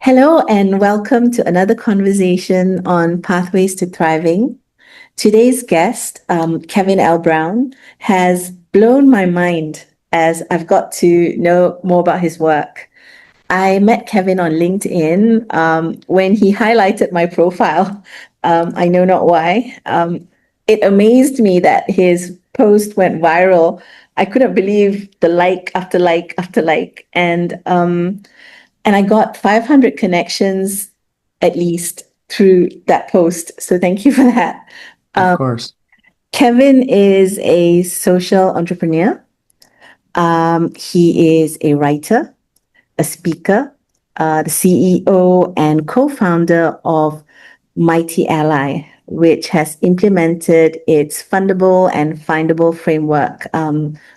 Hello, and welcome to another conversation on Pathways to Thriving. Today's guest, KevinLBrown, has blown my mind as I've got to know more about his work. I met Kevin on LinkedIn when he highlighted my profile. I know not why. It amazed me that his post went viral. I couldn't believe the like after like after like. And I got 500 connections at least through that post. So thank you for that. Of course. Kevin is a social entrepreneur. He is a writer, a speaker, the CEO and co-founder of Mighty Ally, which has implemented its Fundable and Findable framework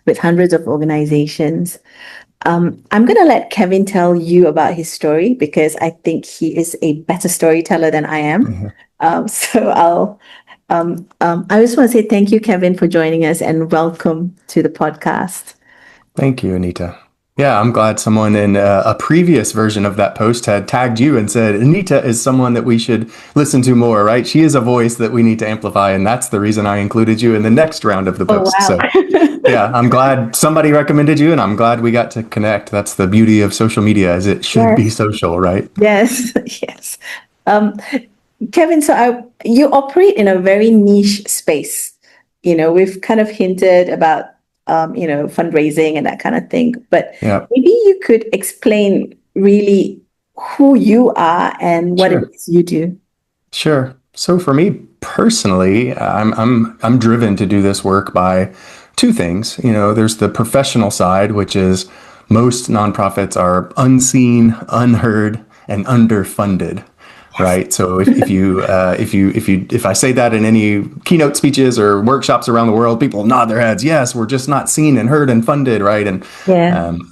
with hundreds of organizations. I'm going to let Kevin tell you about his story because I think he is a better storyteller than I am. I just want to say thank you, Kevin, for joining us and welcome to the podcast. Thank you, Anita. Yeah, I'm glad someone in a previous version of that post had tagged you and said, Anita is someone that we should listen to more, right? She is a voice that we need to amplify. And that's the reason I included you in the next round of the post. Oh, wow. So yeah, I'm glad somebody recommended you and I'm glad we got to connect. That's the beauty of social media, as it should be social, right? Yes, yes. Kevin, you operate in a very niche space. We've kind of hinted about fundraising and that kind of thing. But maybe you could explain really who you are and what it is you do. Sure. So for me personally, I'm driven to do this work by two things. There's the professional side, which is most nonprofits are unseen, unheard, and underfunded. Right. So if I say that in any keynote speeches or workshops around the world, people nod their heads. Yes, we're just not seen and heard and funded. Right. And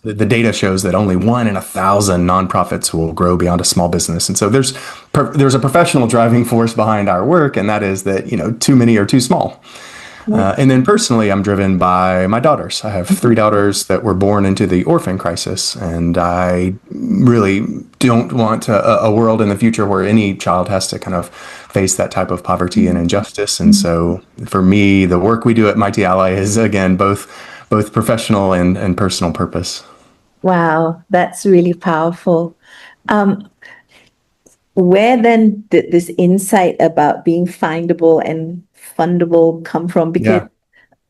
the data shows that only 1 in 1,000 nonprofits will grow beyond a small business. And so there's a professional driving force behind our work. And that is that, too many are too small. And then personally, I'm driven by my daughters. I have 3 daughters that were born into the orphan crisis, and I really don't want a world in the future where any child has to kind of face that type of poverty and injustice. And so for me, the work we do at Mighty Ally is, again, both professional and personal purpose. Wow, that's really powerful. Where then did this insight about being findable and fundable come from? Because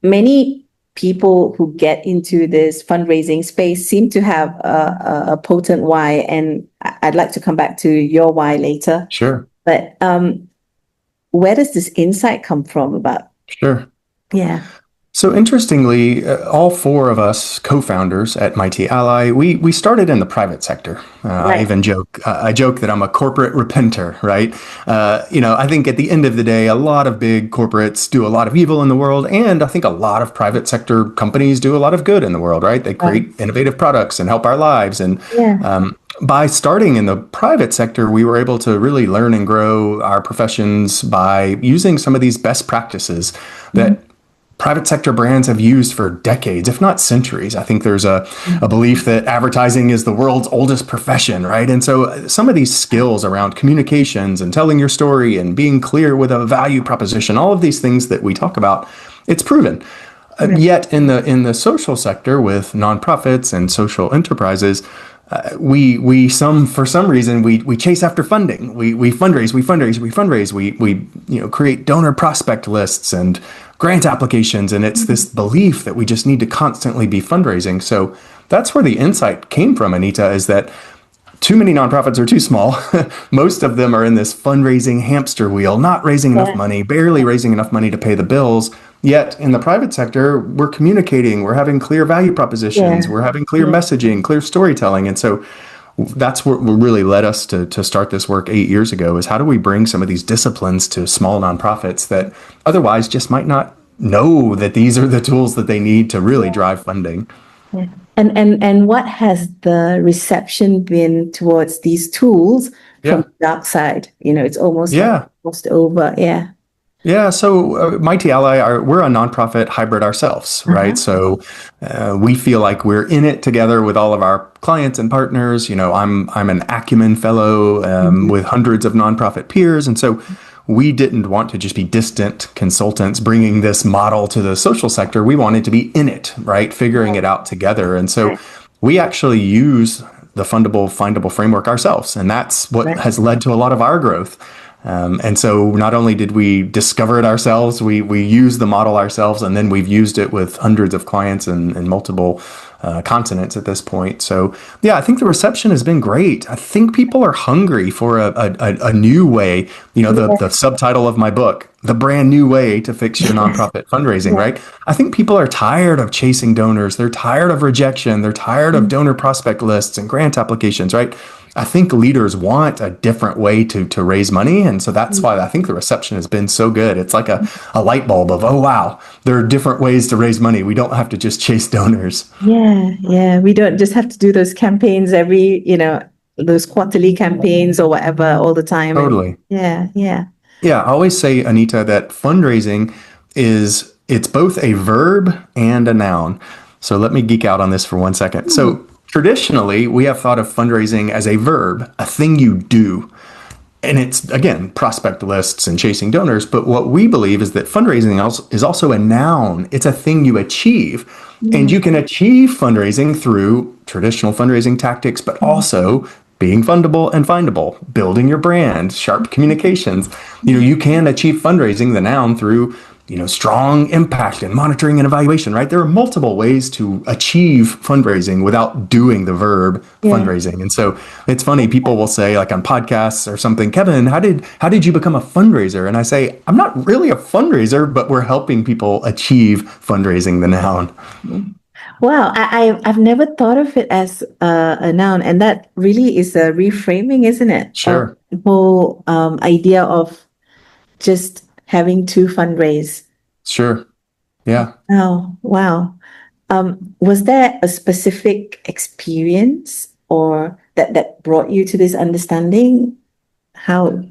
many people who get into this fundraising space seem to have a potent why, and I'd like to come back to your why later. Sure. But where does this insight come from about? Sure. Yeah. So interestingly, all 4 of us co-founders at Mighty Ally, we started in the private sector. I even joke that I'm a corporate repenter, right? I think at the end of the day, a lot of big corporates do a lot of evil in the world. And I think a lot of private sector companies do a lot of good in the world, right? They create innovative products and help our lives. And by starting in the private sector, we were able to really learn and grow our professions by using some of these best practices that private sector brands have used for decades, if not centuries. I think there's a belief that advertising is the world's oldest profession, right? And so some of these skills around communications and telling your story and being clear with a value proposition, all of these things that we talk about, it's proven. Yet in the social sector with nonprofits and social enterprises, for some reason we chase after funding. We fundraise, we create donor prospect lists and grant applications, and it's this belief that we just need to constantly be fundraising. So that's where the insight came from, Anita, is that too many nonprofits are too small. Most of them are in this fundraising hamster wheel, not raising enough money, barely raising enough money to pay the bills. Yet in the private sector, we're communicating, we're having clear value propositions, we're having clear messaging, clear storytelling. And so that's what really led us to start this work 8 years ago, is how do we bring some of these disciplines to small nonprofits that otherwise just might not know that these are the tools that they need to really drive funding. And what has the reception been towards these tools from the dark side? It's almost over. Yeah. Yeah, so Mighty Ally, we're a nonprofit hybrid ourselves, right? Uh-huh. So we feel like we're in it together with all of our clients and partners. You know, I'm an Acumen Fellow Mhm. with hundreds of nonprofit peers, and so we didn't want to just be distant consultants bringing this model to the social sector. We wanted to be in it, right? Figuring it out together, and so Right, we actually use the Fundable Findable framework ourselves, and that's what right. has led to a lot of our growth. And so not only did we discover it ourselves, we used the model ourselves, and then we've used it with hundreds of clients in multiple continents at this point. So yeah, I think the reception has been great. I think people are hungry for a new way. You know, the Yeah. subtitle of my book, The Brand New Way to Fix Your Yes. Nonprofit Fundraising, Yeah. right? I think people are tired of chasing donors. They're tired of rejection. They're tired of Mm. donor prospect lists and grant applications, right? I think leaders want a different way to raise money. And so that's why I think the reception has been so good. It's like a light bulb of, oh, wow, there are different ways to raise money. We don't have to just chase donors. Yeah, yeah. We don't just have to do those campaigns those quarterly campaigns or whatever all the time. And Totally. yeah, yeah. Yeah, I always say, Anita, that fundraising it's both a verb and a noun. So let me geek out on this for 1 second. Hmm. So traditionally, we have thought of fundraising as a verb, a thing you do. And it's, again, prospect lists and chasing donors. But what we believe is that fundraising is also a noun. It's a thing you achieve. And Mm. you can achieve fundraising through traditional fundraising tactics, but also being fundable and findable, building your brand, sharp communications. You know, you can achieve fundraising, the noun, through strong impact and monitoring and evaluation, right? There are multiple ways to achieve fundraising without doing the verb Yeah. fundraising. And so it's funny, people will say, like on podcasts or something, Kevin, how did you become a fundraiser? And I say, I'm not really a fundraiser, but we're helping people achieve fundraising, the noun. Wow, I've never thought of it as a noun, and that really is a reframing, isn't it? Of Sure. the whole idea of just having to fundraise. Sure. Yeah. Oh, wow. Was there a specific experience or that brought you to this understanding? How?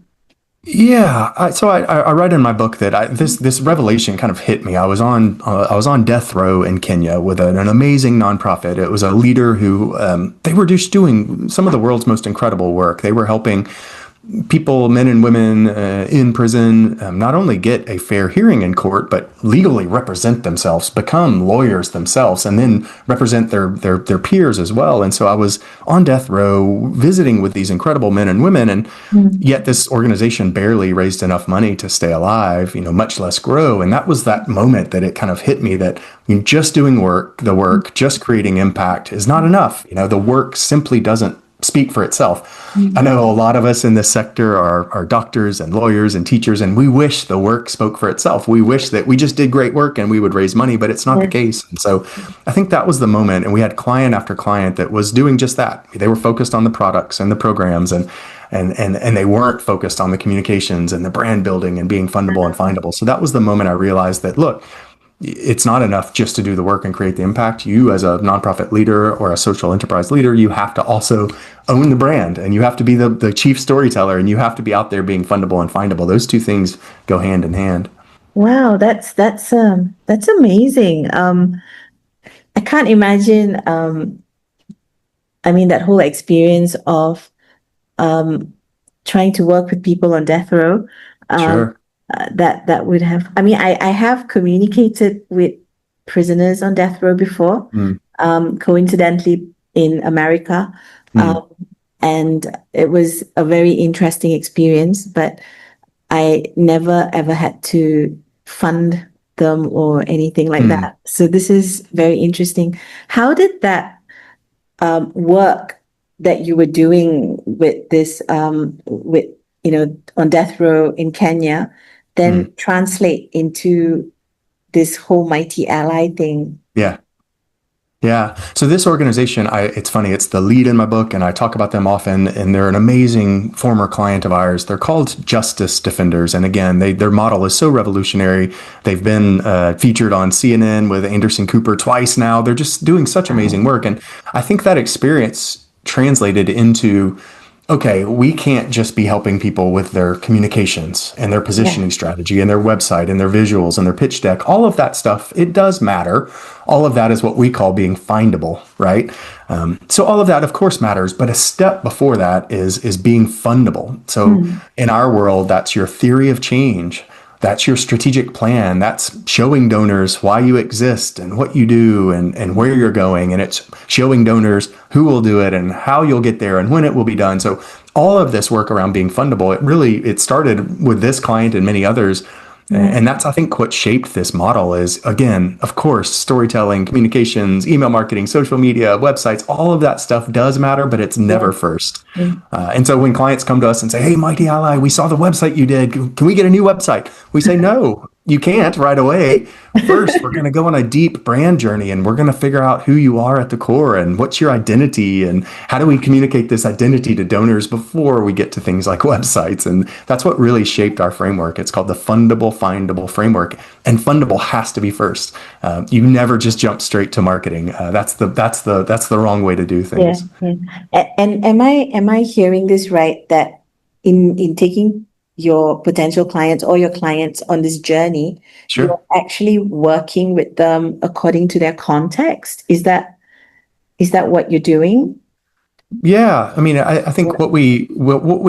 Yeah, I write in my book that this revelation kind of hit me. I was on death row in Kenya with an amazing nonprofit. It was a leader who they were just doing some of the world's most incredible work. They were helping people, men and women in prison, not only get a fair hearing in court, but legally represent themselves, become lawyers themselves, and then represent their peers as well. And so I was on death row visiting with these incredible men and women, and Mm. yet this organization barely raised enough money to stay alive, much less grow. And that was that moment that it kind of hit me that just doing the work, just creating impact is not enough. The work simply doesn't speak for itself. I Mm. know a lot of us in this sector are doctors and lawyers and teachers, and we wish the work spoke for itself. We wish that we just did great work and we would raise money, but it's not the Yes. case. And so I think that was the moment. And we had client after client that was doing just that. They were focused on the products and the programs, and they weren't focused on the communications and the brand building and being fundable and findable. So that was the moment I realized that, look, it's not enough just to do the work and create the impact. You, as a nonprofit leader or a social enterprise leader, you have to also own the brand, and you have to be the chief storyteller, and you have to be out there being fundable and findable. Those two things go hand in hand. Wow, that's amazing. I can't imagine I mean that whole experience of um trying to work with people on death row. Um Sure. that would have I have communicated with prisoners on death row before, Mm, coincidentally in America. mm, Um and it was a very interesting experience, but I never ever had to fund them or anything like mm. that. So this is very interesting. How did that work that you were doing with this with on death row in Kenya then Mm. translate into this whole Mighty Ally thing? Yeah. Yeah. So this organization, it's funny, it's the lead in my book, and I talk about them often, and they're an amazing former client of ours. They're called Justice Defenders. And again, their model is so revolutionary. They've been featured on CNN with Anderson Cooper twice now. They're just doing such amazing work. And I think that experience translated into okay, we can't just be helping people with their communications and their Yeah. positioning strategy and their website and their visuals and their pitch deck. All of that stuff, it does matter. All of that is what we call being findable, right? So all of that, of course, matters. But a step before that is being fundable. So Mm. in our world, that's your theory of change. That's your strategic plan. That's showing donors why you exist and what you do and where you're going. And it's showing donors who will do it and how you'll get there and when it will be done. So all of this work around being fundable, it started with this client and many others. Yeah. And that's, I think, what shaped this model is, again, of course, storytelling, communications, email marketing, social media, websites, all of that stuff does matter, but it's Yeah. never first. Mm. And so when clients come to us and say, hey, Mighty Ally, we saw the website you did. Can we get a new website? We say, no, you can't right away. First, we're going to go on a deep brand journey and we're going to figure out who you are at the core and what's your identity and how do we communicate this identity to donors before we get to things like websites. And that's what really shaped our framework. It's called the Fundable, Findable framework. And fundable has to be first. You never just jump straight to marketing. That's the wrong way to do Yeah. things. Yeah. And am I hearing this right, that in taking your potential clients or your clients on this journey, Sure. you're actually working with them according to their context? Is that what you're doing? Yeah, I mean, I Yeah. think what we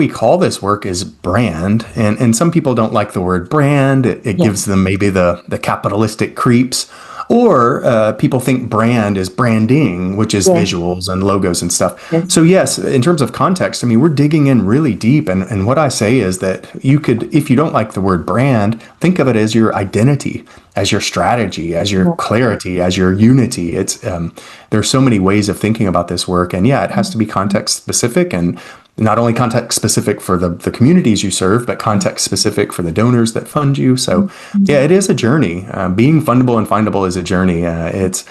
call this work is brand, and some people don't like the word brand. It Yeah. gives them maybe the capitalistic creeps, or people think brand is branding, which is Yeah. visuals and logos and stuff. Yes. So yes, in terms of context, I mean, we're digging in really deep, and what I say is that you could, if you don't like the word brand, think of it as your identity, as your strategy, as your Yeah. clarity, as your unity. There's so many ways of thinking about this work, and yeah, it has to be context specific, and not only context specific for the communities you serve, but context specific for the donors that fund you. So yeah, it is a journey. Being fundable and findable is a journey. It's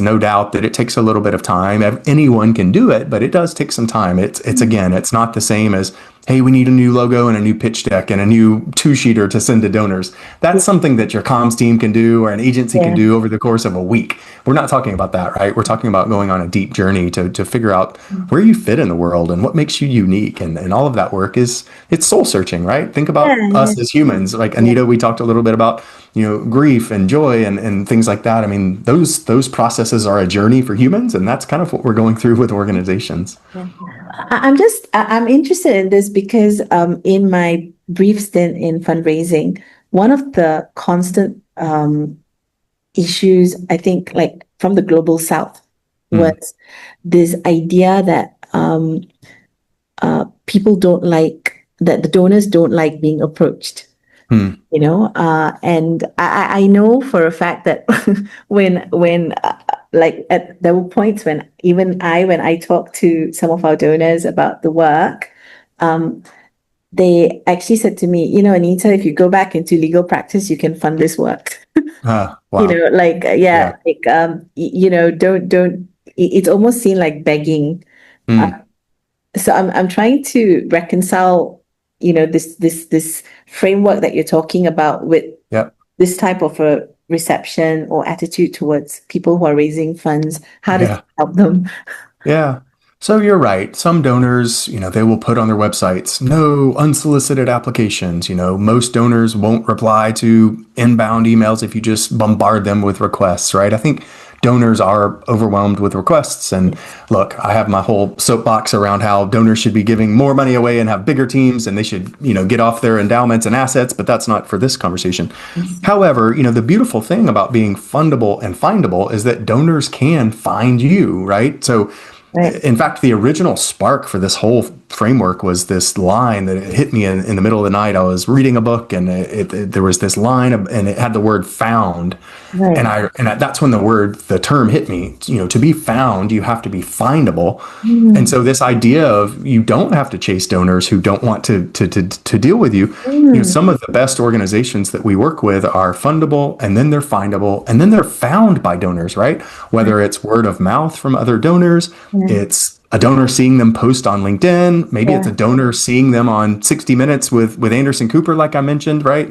no doubt that it takes a little bit of time. Anyone can do it, but it does take some time. It's again, it's not the same as, hey, we need a new logo and a new pitch deck and a new two-sheeter to send to donors. That's something that your comms team can do or an agency can Yeah. do over the course of a week. We're not talking about that, right? We're talking about going on a deep journey to figure out where you fit in the world and what makes you unique. And all of that work it's soul searching, right? Think about Yeah. us as humans. Like Yeah. Anita, we talked a little bit about, grief and joy and things like that. I mean, those processes are a journey for humans, and that's kind of what we're going through with organizations. Yeah. I'm interested in this because in my brief stint in fundraising, one of the constant issues, I think, like from the global south, Hmm. was this idea that people don't like, that the donors don't like being approached. Hmm. And I know for a fact that when there were points when even when I talked to some of our donors about the work, they actually said to me, Anita, if you go back into legal practice, you can fund this work. Wow. Yeah. Don't. It's almost seen like begging. Uh, Hmm. so I'm trying to reconcile, this framework that you're talking about with Yep. this type of a reception or attitude towards people who are raising funds. How does it Yeah. help them? Yeah. So you're right. Some donors, they will put on their websites, no unsolicited applications. Most donors won't reply to inbound emails if you just bombard them with requests, right? I think donors are overwhelmed with requests. And look, I have my whole soapbox around how donors should be giving more money away and have bigger teams and they should, get off their endowments and assets, but that's not for this conversation. However, the beautiful thing about being fundable and findable is that donors can find you, right? So Right. in fact, the original spark for this whole framework was this line that hit me in the middle of the night. I was reading a book and there was this line and it had the word found. Right. That's when the term hit me. To be found, you have to be findable. Mm. And so this idea of you don't have to chase donors who don't want to deal with you. Some of the best organizations that we work with are fundable, and then they're findable, and then they're found by donors, right? Whether it's word of mouth from other donors, it's a donor seeing them post on LinkedIn. Maybe it's a donor seeing them on 60 Minutes with Anderson Cooper, like I mentioned, right?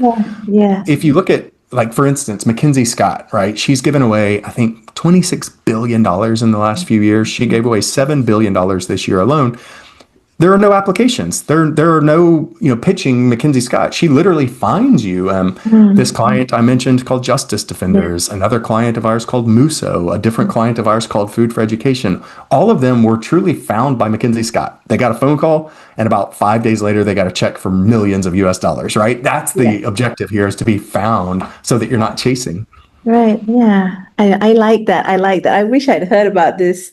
Yeah. If you look at, like, for instance, Mackenzie Scott, right? She's given away, I think, $26 billion in the last few years. She gave away $7 billion this year alone. there are no applications. There are no, pitching McKinsey Scott. She literally finds you. This client I mentioned called Justice Yeah. Defenders, another client of ours called Muso, a different client of ours called Food for Education. All of them were truly found by McKinsey Scott. They got a phone call, and about 5 days later, they got a check for millions of US dollars, right? That's Yeah. the objective here, is to be found so that you're not chasing. Right. Yeah. I like that. I like that. I wish I'd heard about this.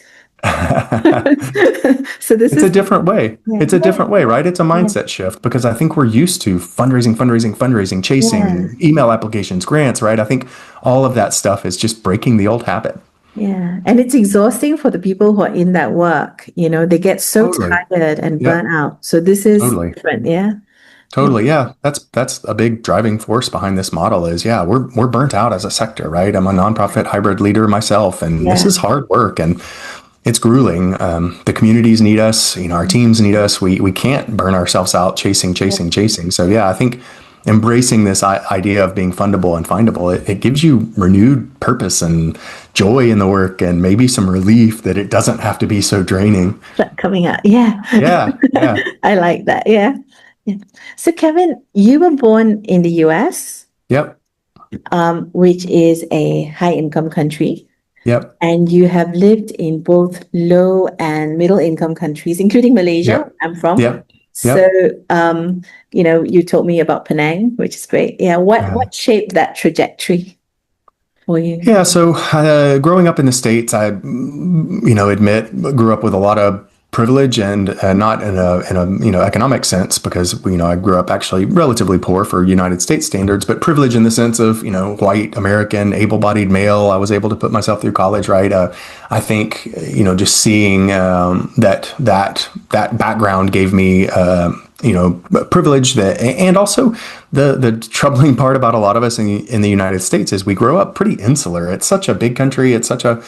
So this It's a is, different way. yeah, It's a different way, right? It's a yeah, mindset shift because I think we're used to fundraising, yeah, chasing email applications, grants, right? I think all of that stuff is just breaking the old habit. yeah. And it's exhausting for the people who are in that work. They get so Totally. tired and burnt Yep. out. So this is Totally. different. Yeah. Yeah. Totally. Yeah. That's a big driving force behind this model is, yeah, we're burnt out as a sector, right? I'm a nonprofit hybrid leader myself, and this Yeah. is hard work and it's grueling. The communities need us, our teams need us. We can't burn ourselves out chasing. So yeah, I think embracing this idea of being fundable and findable, it gives you renewed purpose and joy in the work and maybe some relief that it doesn't have to be so draining. Coming out. Yeah. Yeah. Yeah. I like that. Yeah. Yeah. So Kevin, you were born in the US, Yep. which is a high income country. Yep. And you have lived in both low and middle income countries, including Malaysia, Yep. where I'm from. Yep. So, Yep. you told me about Penang, which is great. Yeah. What shaped that trajectory for you? Yeah, so growing up in the States, I, grew up with a lot of privilege and not in a economic sense because I grew up actually relatively poor for United States standards, but privilege in the sense of white American able-bodied male. I was able to put myself through college, right? I think just seeing that background gave me privilege that, and also the troubling part about a lot of us in the United States is we grow up pretty insular. It's such a big country. It's such a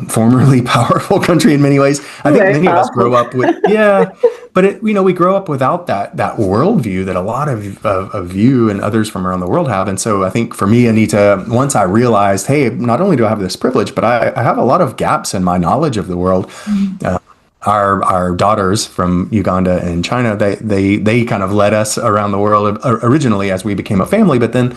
formerly powerful country in many ways. I think Very many of us powerful. grow up with, yeah, but we grow up without that worldview that a lot of you and others from around the world have. And so I think for me, Anita, once I realized, hey, not only do I have this privilege, but I have a lot of gaps in my knowledge of the world. Our daughters from Uganda and China, they kind of led us around the world originally as we became a family, but then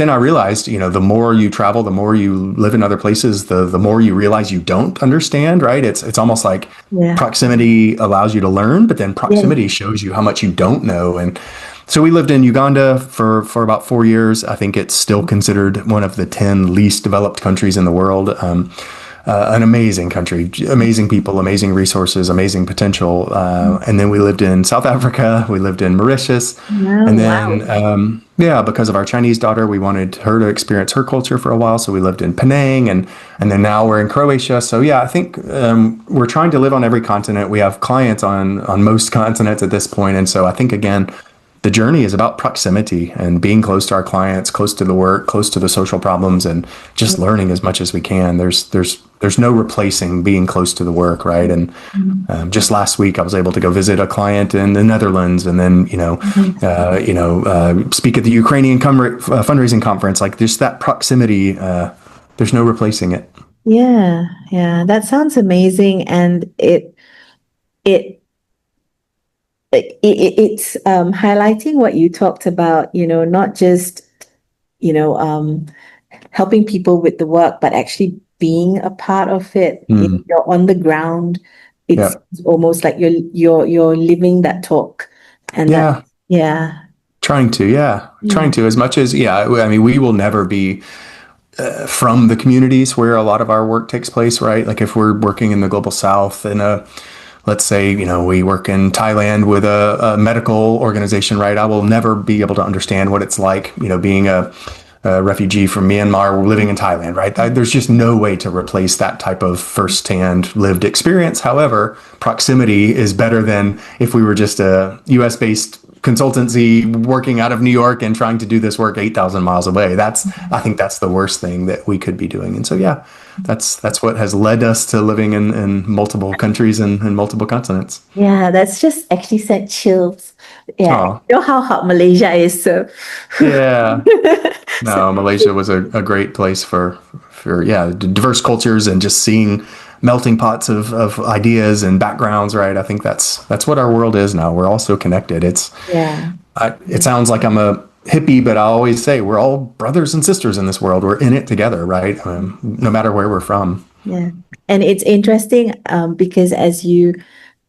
I realized, the more you travel, the more you live in other places, the more you realize you don't understand, right? It's almost like Yeah. proximity allows you to learn, but then proximity shows you how much you don't know. And so we lived in Uganda for about 4 years. I think it's still considered one of the 10 least developed countries in the world. An amazing country, amazing people, amazing resources, amazing potential. And then we lived in South Africa, we lived in Mauritius. Oh, And wow. then, because of our Chinese daughter, we wanted her to experience her culture for a while. So we lived in Penang and then now we're in Croatia. So yeah, I think we're trying to live on every continent. We have clients on most continents at this point. And so I think, again, the journey is about proximity and being close to our clients, close to the work, close to the social problems, and just learning as much as we can. There's no replacing being close to the work, right? And just last week, I was able to go visit a client in the Netherlands, and then speak at the Ukrainian fundraising conference. Like just that proximity, there's no replacing it. Yeah. Yeah. That sounds amazing. And it's highlighting what you talked about, not just, helping people with the work, but actually being a part of it. Mm. You're on the ground. It's Yeah, almost like you're living that talk. And yeah. yeah. Trying to as much as, yeah. I mean, we will never be from the communities where a lot of our work takes place, right? Like if we're working in the global south let's say, we work in Thailand with a medical organization, right? I will never be able to understand what it's like, being a refugee from Myanmar living in Thailand, right? There's just no way to replace that type of firsthand lived experience. However, proximity is better than if we were just a US based consultancy working out of New York and trying to do this work 8,000 miles away. I think that's the worst thing that we could be doing. And so, yeah, that's what has led us to living in multiple countries and multiple continents. Yeah, that's just actually sent chills. Yeah. Oh, You know how hot Malaysia is, so yeah. so No, Malaysia was a great place for diverse cultures and just seeing melting pots of ideas and backgrounds, right? I think that's what our world is now. We're all so connected. Yeah. It sounds like I'm a hippie, but I always say we're all brothers and sisters in this world. We're in it together, right? No matter where we're from. Yeah. And it's interesting because as you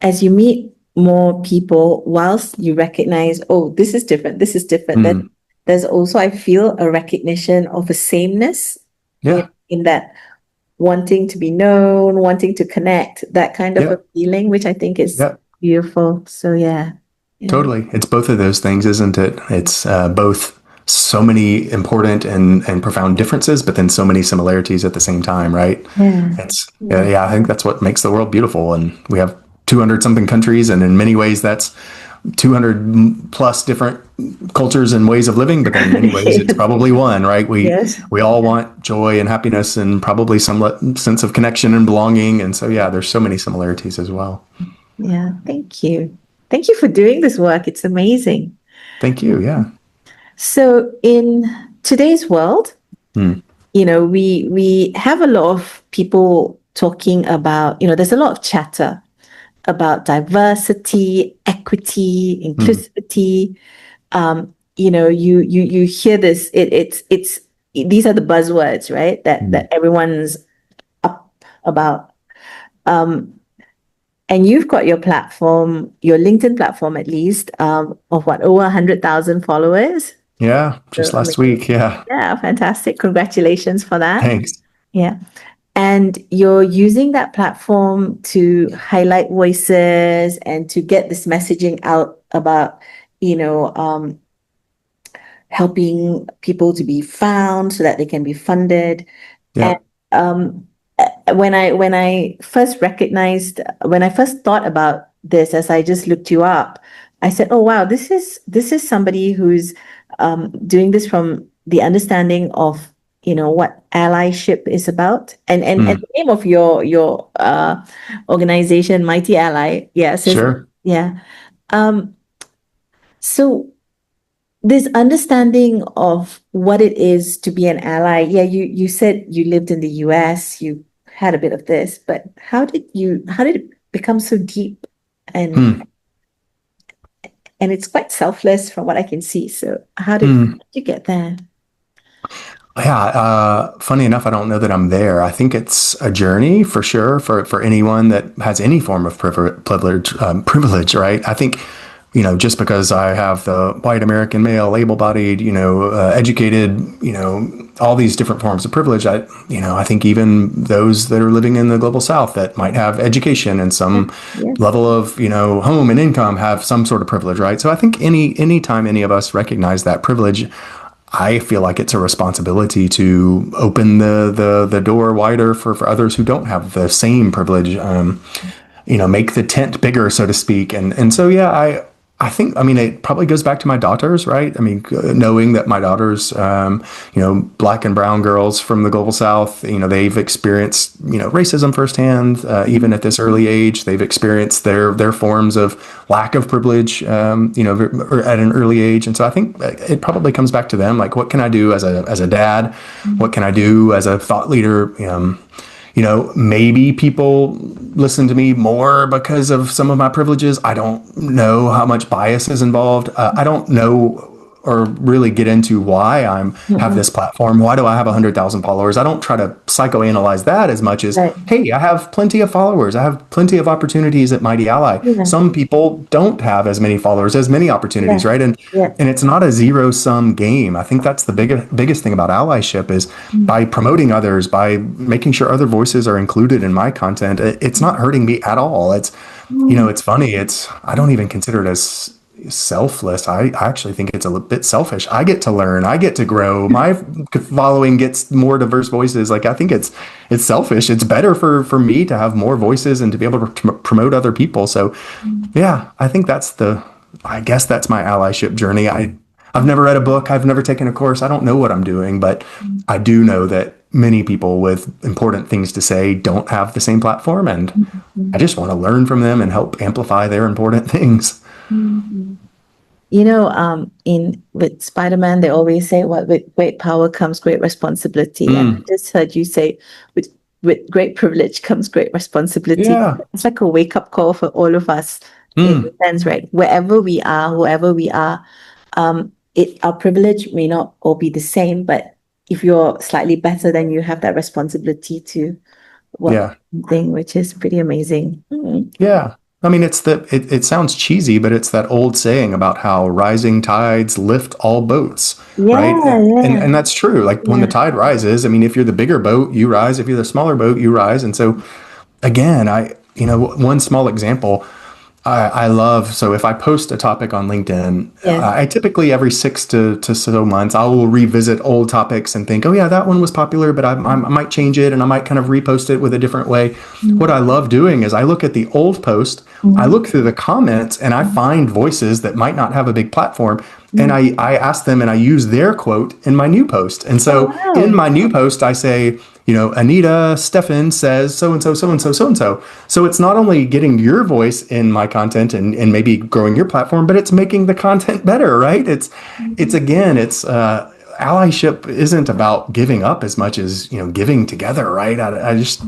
meet more people, whilst you recognize, oh, this is different, then there's also, I feel, a recognition of a sameness Yeah. in that wanting to be known, wanting to connect, that kind of Yeah. a feeling, which I think is Yeah. beautiful. So yeah. Totally. It's both of those things, isn't it? It's both so many important and profound differences, but then so many similarities at the same time, right? Yeah. I think that's what makes the world beautiful. And we have 200 something countries, and in many ways, that's 200 plus different cultures and ways of living. But then in many ways, it's probably one, right? Yes. We all want joy and happiness and probably some sense of connection and belonging. And so, yeah, there's so many similarities as well. Yeah. Thank you. Thank you for doing this work. It's amazing. Thank you. Yeah. So in today's world, we have a lot of people talking about, there's a lot of chatter about diversity, equity, inclusivity. You hear this. It's these are the buzzwords, right? That everyone's up about. And you've got your platform, your LinkedIn platform, at least, of what, over 100,000 followers? Yeah, just So, last week. Yeah. Yeah, fantastic. Congratulations for that. Thanks. Yeah. And you're using that platform to highlight voices and to get this messaging out about, helping people to be found so that they can be funded. Yeah. And when I first thought about this, as I just looked you up, I said, "Oh wow, this is somebody who's doing this from the understanding of what allyship is about." And the name of your organization, Mighty Ally, Sure. yeah. So this understanding of what it is to be an ally. Yeah, you said you lived in the US, you had a bit of this, but how did it become so deep and it's quite selfless from what I can see. So how did you get there? Yeah, funny enough, I don't know that I'm there. I think it's a journey for sure for anyone that has any form of privilege, right? I think, just because I have the white American male, able-bodied, educated, all these different forms of privilege, I think even those that are living in the global South that might have education and some level of, home and income have some sort of privilege, right? So I think anytime any of us recognize that privilege, I feel like it's a responsibility to open the door wider for others who don't have the same privilege, make the tent bigger, so to speak. And so, yeah, I think, it probably goes back to my daughters, right? Knowing that my daughters, black and brown girls from the global South, they've experienced, racism firsthand, even at this early age. They've experienced their forms of lack of privilege, at an early age. And so I think it probably comes back to them. Like, what can I do as a dad? What can I do as a thought leader? Maybe people listen to me more because of some of my privileges. I don't know how much bias is involved. I don't know or really get into why have this platform. Why do I have 100,000 followers? I don't try to psychoanalyze that as much as, hey, I have plenty of followers. I have plenty of opportunities at Mighty Ally. Yeah. Some people don't have as many followers, as many opportunities, right? And it's not a zero-sum game. I think that's the biggest thing about allyship is by promoting others, by making sure other voices are included in my content, it's not hurting me at all. It's, it's funny. I don't even consider it as selfless. I actually think it's a bit selfish. I get to learn. I get to grow. My following gets more diverse voices. Like, I think it's selfish. It's better for me to have more voices and to be able to promote other people. So, yeah, I think I guess that's my allyship journey. I've never read a book. I've never taken a course. I don't know what I'm doing, but I do know that many people with important things to say don't have the same platform, and I just want to learn from them and help amplify their important things. With Spider-Man, they always say, with great power comes great responsibility. And I just heard you say, with with great privilege comes great responsibility. Yeah. It's like a wake-up call for all of us in Mm. a sense, right? Wherever we are, whoever we are, our privilege may not all be the same, but if you're slightly better, then you have that responsibility to work Yeah. thing, which is pretty amazing. Mm. Yeah. I mean, it sounds cheesy, but it's that old saying about how rising tides lift all boats, right? Yeah, And that's true. Like when the yeah, tide rises, I mean, if you're the bigger boat, you rise. If you're the smaller boat, you rise. And so again, one small example I love, so if I post a topic on LinkedIn, yeah, I typically every to so months, I will revisit old topics and think, oh yeah, that one was popular, but I might change it and I might kind of repost it with a different way. What I love doing is I look at the old post, I look through the comments and I find voices that might not have a big platform. And I ask them and I use their quote in my new post. And oh, so in wow. my new post, I say, Anita Stefan says so and so, so and so, so and so. So it's not only getting your voice in my content and maybe growing your platform, but it's making the content better, right? It's again, it's allyship isn't about giving up as much as giving together, right? I just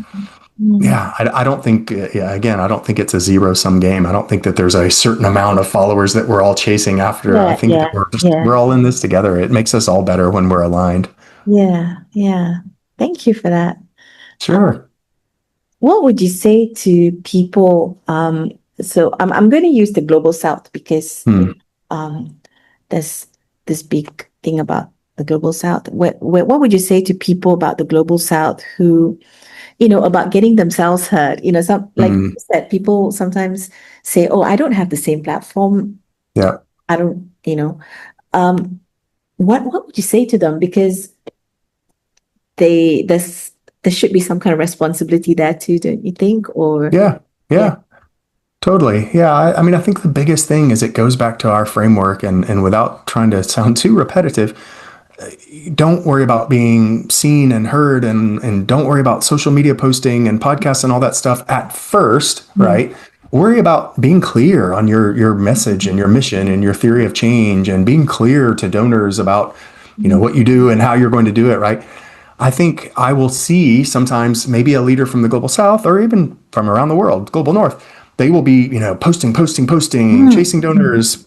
Mm. yeah, I don't think yeah, again, I don't think it's a zero sum game. I don't think that there's a certain amount of followers that we're all chasing after. I Yeah, think that yeah, yeah, we're all in this together. It makes us all better when we're aligned. yeah, yeah. Thank you for that. Sure. What would you say to people? So I'm going to use the global south because Hmm. um, there's this big thing about the global south. What would you say to people about the global south who, about getting themselves heard? Some like you Hmm. said, people sometimes say, "Oh, I don't have the same platform. Yeah. I don't," Um, what would you say to them? Because there should be some kind of responsibility there too, don't you think? Or Yeah. yeah. Yeah. Totally. Yeah. I mean, I think the biggest thing is it goes back to our framework and without trying to sound too repetitive, don't worry about being seen and heard and don't worry about social media posting and podcasts and all that stuff at first, Mm. right? Worry about being clear on your message and your mission and your theory of change and being clear to donors about, Mm. what you do and how you're going to do it, right? I think I will see sometimes maybe a leader from the global south or even from around the world, global north. They will be, posting, Mm. chasing donors,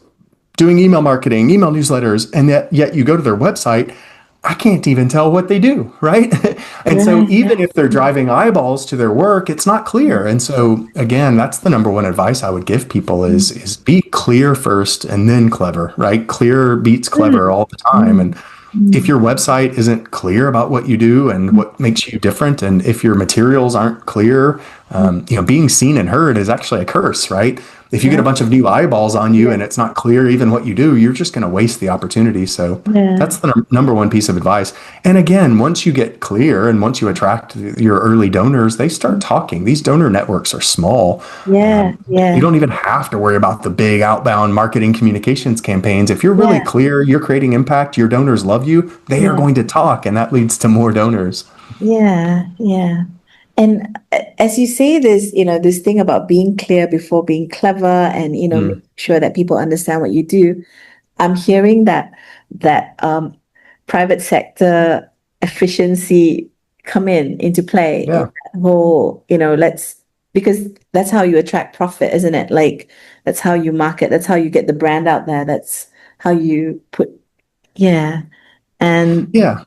doing email marketing, email newsletters, and yet you go to their website, I can't even tell what they do, right? And so Yeah, even if they're driving eyeballs to their work, it's not clear. And so again, that's the number one advice I would give people is be clear first and then clever, right? Clear beats clever all the time. And if your website isn't clear about what you do and what makes you different, and if your materials aren't clear, being seen and heard is actually a curse, right? If you get a bunch of new eyeballs on you yeah, and it's not clear even what you do, you're just going to waste the opportunity. So yeah, that's the number one piece of advice. And again, once you get clear and once you attract your early donors, they start talking. These donor networks are small. yeah, You yeah, don't even have to worry about the big outbound marketing communications campaigns. If you're really yeah, clear, you're creating impact, your donors love you, they are yeah, going to talk, and that leads to more donors. yeah, yeah. And as you say this, this thing about being clear before being clever and, Mm, make sure that people understand what you do, I'm hearing that private sector efficiency come into play in yeah. that whole, because that's how you attract profit, isn't it? Like that's how you market, that's how you get the brand out there, that's how you put, yeah. And Yeah.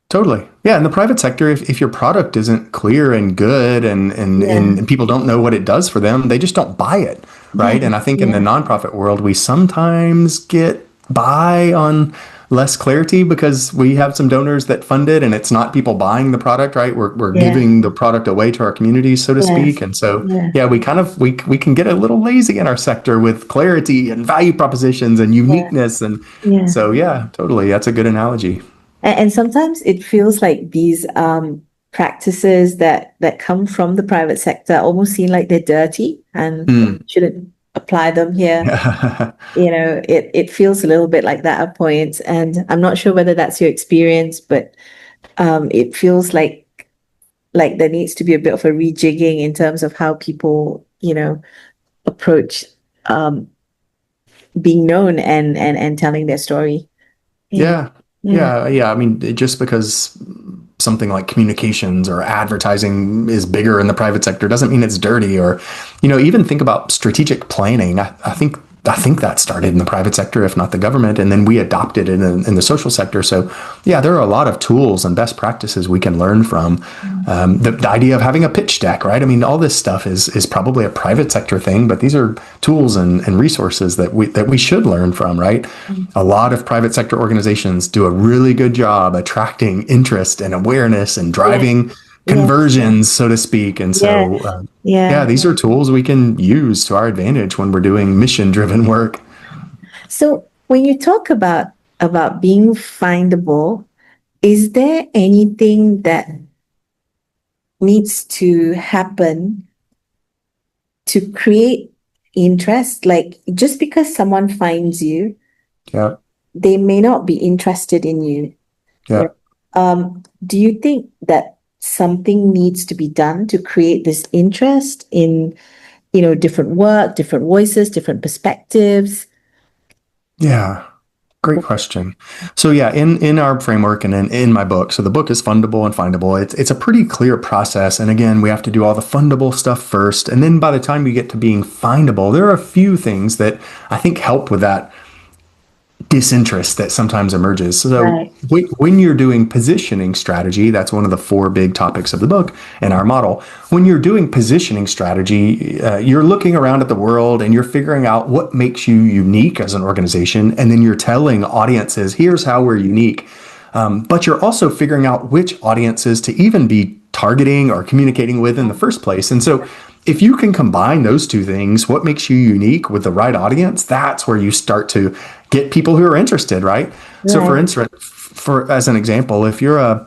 Totally. Yeah. In the private sector, if your product isn't clear and good yeah, and people don't know what it does for them, they just don't buy it. yeah, Right. And I think in the yeah, nonprofit world, we sometimes get by on less clarity because we have some donors that fund it and it's not people buying the product, right? We're yeah, giving the product away to our communities, so to yes, speak. And so, yeah, yeah, we can get a little lazy in our sector with clarity and value propositions and yeah, uniqueness. And yeah. so, yeah, totally. That's a good analogy. And sometimes it feels like these practices that come from the private sector almost seem like they're dirty and Mm. shouldn't apply them here. Yeah. It feels a little bit like that at points, and I'm not sure whether that's your experience, but it feels like there needs to be a bit of a rejigging in terms of how people, approach um, being known and telling their story. Yeah, Yeah. yeah, Yeah. Yeah. I mean, just because something like communications or advertising is bigger in the private sector doesn't mean it's dirty. Or, even think about strategic planning. I think that started in the private sector, if not the government, and then we adopted it in the social sector. So, yeah, there are a lot of tools and best practices we can learn from. The idea of having a pitch deck, right? I mean, all this stuff is probably a private sector thing, but these are tools and resources that we should learn from, right? A lot of private sector organizations do a really good job attracting interest and awareness and Yeah. driving Yeah. conversions, so to speak. And Yeah. so, yeah, Yeah. these are tools we can use to our advantage when we're doing mission-driven work. So when you talk about being findable, is there anything that needs to happen to create interest? Like just because someone finds you, Yeah, they may not be interested in you. yeah. Right. Do you think that something needs to be done to create this interest in, different work, different voices, different perspectives? Yeah, great question. So yeah, in our framework and in my book, so the book is Fundable and Findable. It's a pretty clear process. And again, we have to do all the fundable stuff first. And then by the time we get to being findable, there are a few things that I think help with that disinterest that sometimes emerges. So Right. when you're doing positioning strategy, that's one of the four big topics of the book and our model. When you're doing positioning strategy, you're looking around at the world and you're figuring out what makes you unique as an organization. And then you're telling audiences, here's how we're unique. But you're also figuring out which audiences to even be targeting or communicating with in the first place. And so if you can combine those two things, what makes you unique with the right audience, that's where you start to get people who are interested, right? So for Right. instance, as an example, if you're a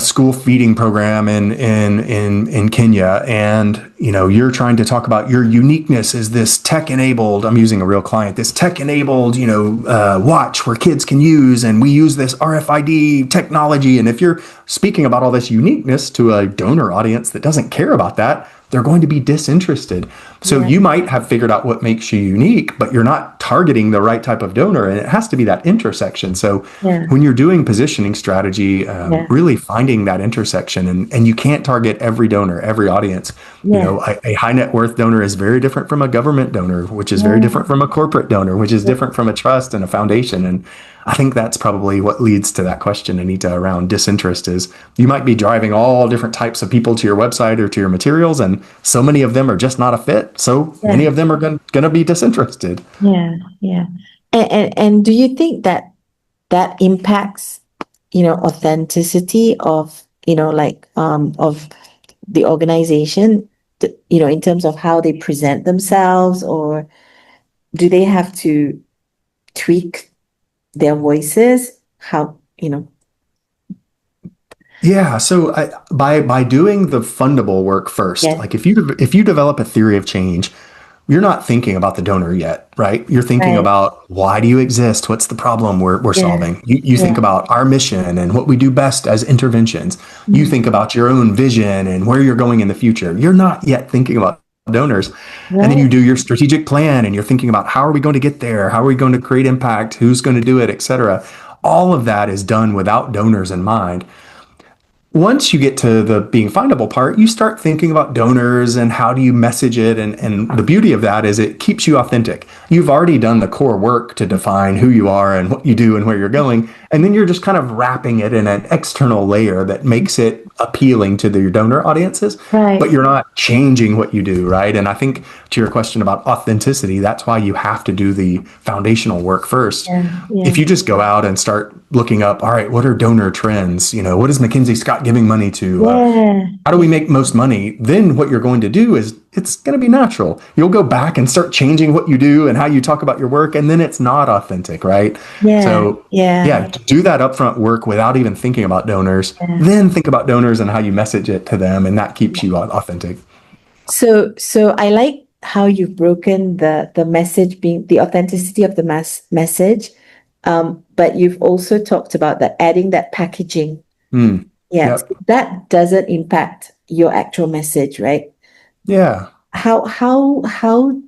school feeding program in Kenya, and you're trying to talk about your uniqueness as this tech enabled, I'm using a real client, this tech enabled watch where kids can use, and we use this RFID technology. And if you're speaking about all this uniqueness to a donor audience that doesn't care about that, they're going to be disinterested. So Yeah. you might have figured out what makes you unique, but you're not targeting the right type of donor. And it has to be that intersection. So Yeah. when you're doing positioning strategy, Yeah. really finding that intersection, and you can't target every donor, every audience. Yeah. A high net worth donor is very different from a government donor, which is very Yeah. different from a corporate donor, which is different from a trust and a foundation. And I think that's probably what leads to that question, Anita, around disinterest is you might be driving all different types of people to your website or to your materials, and so many of them are just not a fit. So many Yeah. of them are going to be disinterested. Yeah. Yeah. And do you think that that impacts, authenticity of, of the organization, in terms of how they present themselves, or do they have to tweak their voices? How, Yeah, so by doing the fundable work first, yeah, like if you develop a theory of change, you're not thinking about the donor yet, right? You're thinking right. about why do you exist? What's the problem we're Yeah. solving? You think Yeah. about our mission and what we do best as interventions. You Mm. think about your own vision and where you're going in the future. You're not yet thinking about donors. And then you Right. do your strategic plan and you're thinking about how are we going to get there? How are we going to create impact? Who's going to do it, et cetera. All of that is done without donors in mind. Once you get to the being findable part, you start thinking about donors and how do you message it. And the beauty of that is it keeps you authentic. You've already done the core work to define who you are and what you do and where you're going. And then you're just kind of wrapping it in an external layer that makes it appealing to your donor audiences, but Right. you're not changing what you do, right? And I think to your question about authenticity, that's why you have to do the foundational work first. Yeah. Yeah. If you just go out and start looking up, all right, what are donor trends? What is McKinsey Scott giving money to? Yeah. How do we make most money? Then what you're going to do is it's going to be natural. You'll go back and start changing what you do and how you talk about your work, and then it's not authentic, right? Yeah. So, Yeah. yeah, do that upfront work without even thinking about donors. Yeah. Then think about donors and how you message it to them, and that keeps you authentic. So I like how you've broken the message being the authenticity of the message, but you've also talked about that adding that packaging. Mm, Yeah, yep. that doesn't impact your actual message, right? Yeah. How how how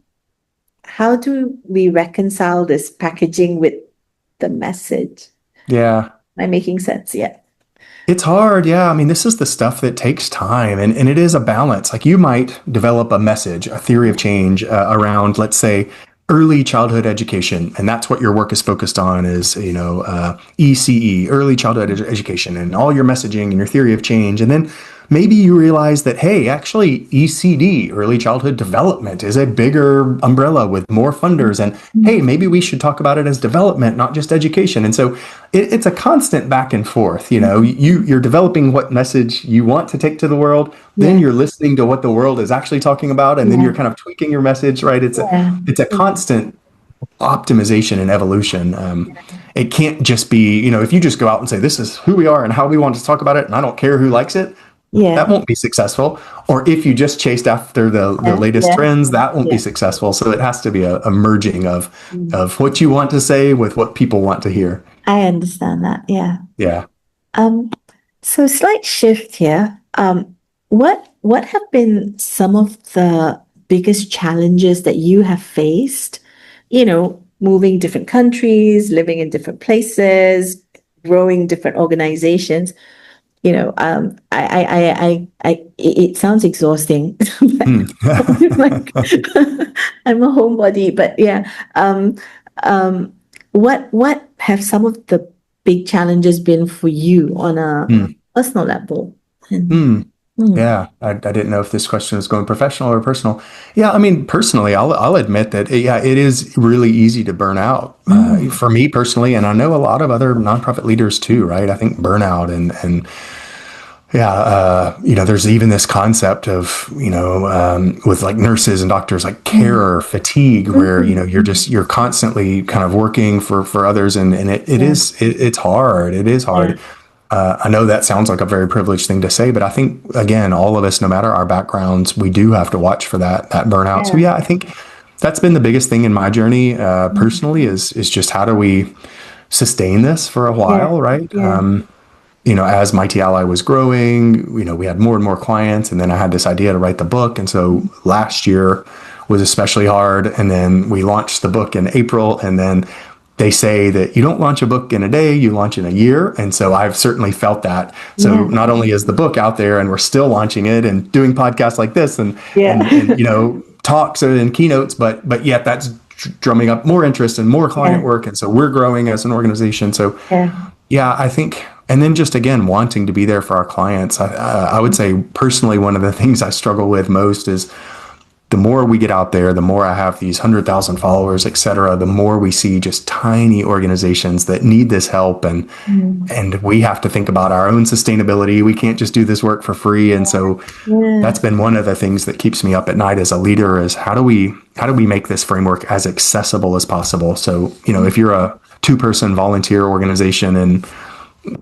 how do we reconcile this packaging with the message? Yeah. Am I making sense? Yeah. It's hard. Yeah. I mean, this is the stuff that takes time and it is a balance. Like you might develop a message, a theory of change around, let's say, early childhood education. And that's what your work is focused on is, ECE, early childhood education and all your messaging and your theory of change. And then maybe you realize that, hey, actually ECD, early childhood development is a bigger umbrella with more funders. And hey, maybe we should talk about it as development, not just education. And so it's a constant back and forth. You're developing what message you want to take to the world. Then Yeah. you're listening to what the world is actually talking about. And then you're Yeah. kind of tweaking your message, right? Yeah. It's a constant optimization and evolution. It can't just be, if you just go out and say, this is who we are and how we want to talk about it, and I don't care who likes it, Yeah. that won't be successful. Or if you just chased after the Yeah. latest Yeah. trends, that won't be Yeah. successful. So it has to be a merging Mm. of what you want to say with what people want to hear. I understand that. Yeah. Yeah. Um, so slight shift here. What have been some of the biggest challenges that you have faced, moving different countries, living in different places, growing different organizations? It sounds exhausting. Hmm. Like, I'm a homebody, but yeah. What have some of the big challenges been for you on a Hmm. personal level? And, Hmm. mm, Yeah, I didn't know if this question was going professional or personal. Yeah, I mean, personally, I'll admit that, yeah, it is really easy to burn out. mm, For me personally, and I know a lot of other nonprofit leaders too, right? I think burnout and yeah, there's even this concept of, with like nurses and doctors, like mm, care fatigue, where, mm, you're constantly kind of working for others. And yeah, it's hard. It is yeah, hard. I know that sounds like a very privileged thing to say, but I think, again, all of us, no matter our backgrounds, we do have to watch for that burnout. So yeah, yeah, I think that's been the biggest thing in my journey, mm, personally is just how do we sustain this for a yeah, while, right? yeah, As Mighty Ally was growing, we had more and more clients, and then I had this idea to write the book. And so last year was especially hard. And then we launched the book in April, and then they say that you don't launch a book in a day, you launch in a year. And so I've certainly felt that. So yeah, not only is the book out there and we're still launching it and doing podcasts like this yeah, and talks and keynotes, but yet that's drumming up more interest and more client yeah, work. And so we're growing as an organization. So yeah, yeah, I think, and then just again, wanting to be there for our clients. I would say personally, one of the things I struggle with most is the more we get out there, the more I have these 100,000 followers, et cetera, the more we see just tiny organizations that need this help. mm, And we have to think about our own sustainability. We can't just do this work for free. And so yeah, that's been one of the things that keeps me up at night as a leader is how do we make this framework as accessible as possible? So, if you're a 2-person volunteer organization and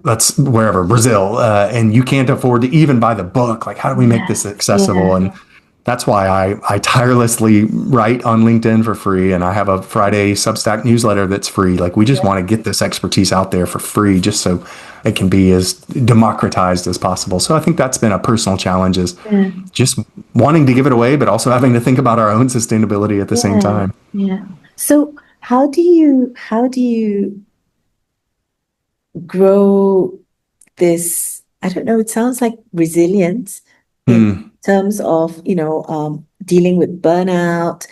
that's wherever, Brazil, and you can't afford to even buy the book, like how do we make yeah, this accessible? yeah, And that's why I tirelessly write on LinkedIn for free. And I have a Friday Substack newsletter that's free. Like we just want to get this expertise out there for free just so it can be as democratized as possible. So I think that's been a personal challenge is yeah, just wanting to give it away, but also having to think about our own sustainability at the same yeah, time. yeah. So how do you grow this? I don't know, it sounds like resilience in Hmm. terms of, dealing with burnout,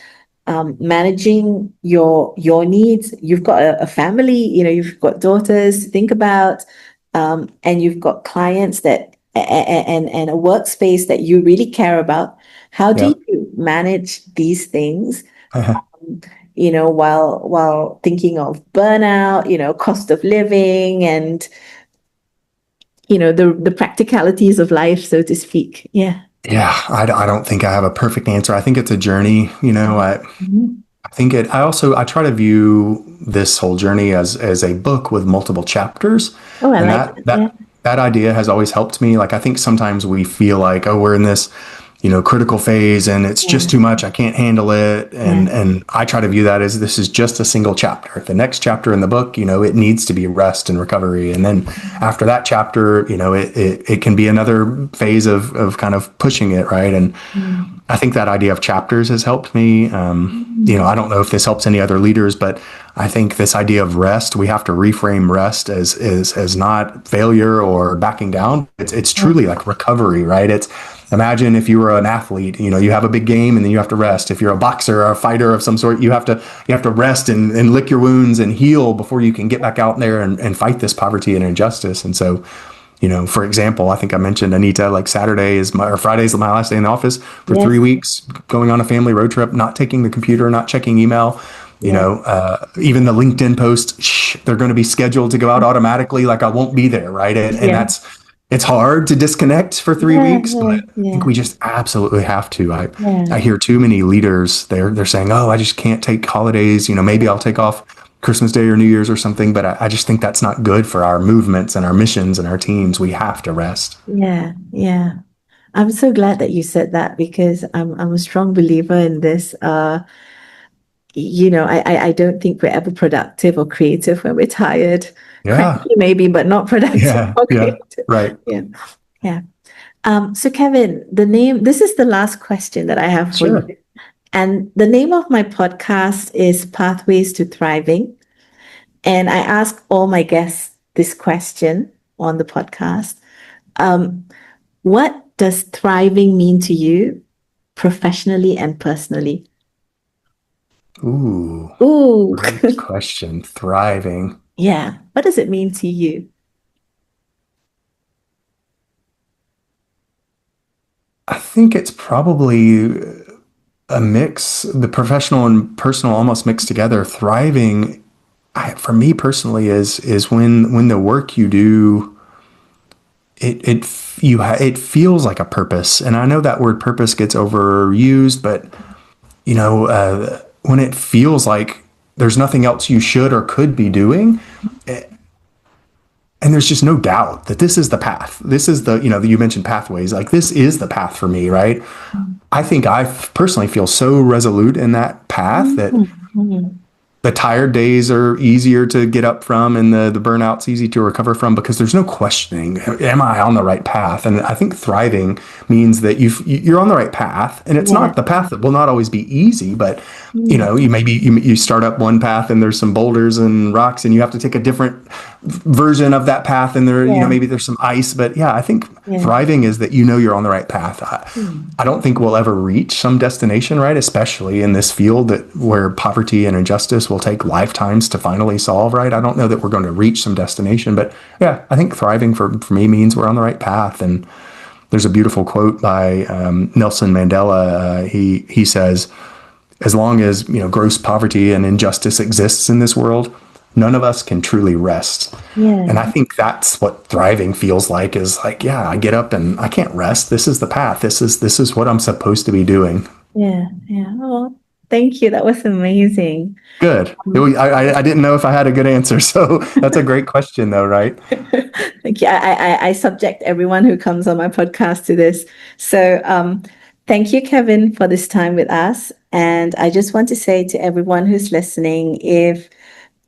managing your needs. You've got a family, you've got daughters to think about, and you've got clients and a workspace that you really care about. How do Yeah. you manage these things, while thinking of burnout, cost of living and the practicalities of life, so to speak. Yeah. Yeah, I don't think I have a perfect answer. I think it's a journey. Mhm. I think I try to view this whole journey as a book with multiple chapters, Oh, I and like that it. Yeah. that that idea has always helped me. Like I think sometimes we feel like, oh, we're in this critical phase and it's just too much. I can't handle it. And I try to view that as this is just a single chapter. The next chapter in the book, it needs to be rest and recovery. And then after that chapter, it can be another phase of kind of pushing it. Right. And I think that idea of chapters has helped me. I don't know if this helps any other leaders, but I think this idea of rest, we have to reframe rest as not failure or backing down. It's truly like recovery, right? Imagine if you were an athlete, you have a big game and then you have to rest. If you're a boxer or a fighter of some sort, you have to rest and lick your wounds and heal before you can get back out there and fight this poverty and injustice. And so, for example, I think I mentioned Anita, like Friday is my last day in the office for 3 weeks, going on a family road trip, not taking the computer, not checking email. Even the LinkedIn posts, they're going to be scheduled to go out automatically. Like I won't be there. Right. And it's hard to disconnect for 3 weeks, but I think we just absolutely have to. I hear too many leaders, they're saying, oh, I just can't take holidays. Maybe I'll take off Christmas Day or New Year's or something, but I just think that's not good for our movements and our missions and our teams. We have to rest. Yeah. I'm so glad that you said that because I'm a strong believer in this. I don't think we're ever productive or creative when we're tired. Yeah. Cranky maybe, but not productive or creative. Right. Yeah. So Kevin, this is the last question that I have for you. And the name of my podcast is Pathways to Thriving. And I ask all my guests this question on the podcast. What does thriving mean to you professionally and personally? Ooh. Great question. Thriving. Yeah. What does it mean to you? I think it's probably a mix, the professional and personal almost mixed together. Thriving, for me personally, is when the work you do, it feels like a purpose. And I know that word purpose gets overused, but when it feels like there's nothing else you should or could be doing, and there's just no doubt that this is the path. This is you mentioned pathways, like this is the path for me, right? I think I personally feel so resolute in that path that the tired days are easier to get up from and the burnout's easy to recover from because there's no questioning, am I on the right path? And I think thriving means that you're on the right path, and it's not the path that will not always be easy, but you start up one path and there's some boulders and rocks and you have to take a different version of that path and there maybe there's some ice, but I think thriving is that you're on the right path. I don't think we'll ever reach some destination, right? Especially in this field where poverty and injustice will take lifetimes to finally solve, right? I don't know that we're going to reach some destination, but I think thriving for me means we're on the right path. And there's a beautiful quote by Nelson Mandela. He says, as long as gross poverty and injustice exists in this world, none of us can truly rest. And I think that's what thriving feels like, is like, I get up and I can't rest. This is the path. This is what I'm supposed to be doing. Yeah. Oh, thank you. That was amazing. Good. I didn't know if I had a good answer. So that's a great question though, right? Thank you. I subject everyone who comes on my podcast to this. So thank you, Kevin, for this time with us. And I just want to say to everyone who's listening, if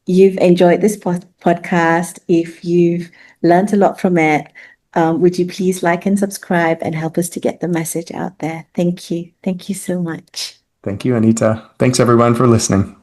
you've enjoyed this podcast, if you've learned a lot from it, would you please like and subscribe and help us to get the message out there? Thank you. Thank you so much. Thank you, Anita. Thanks everyone for listening.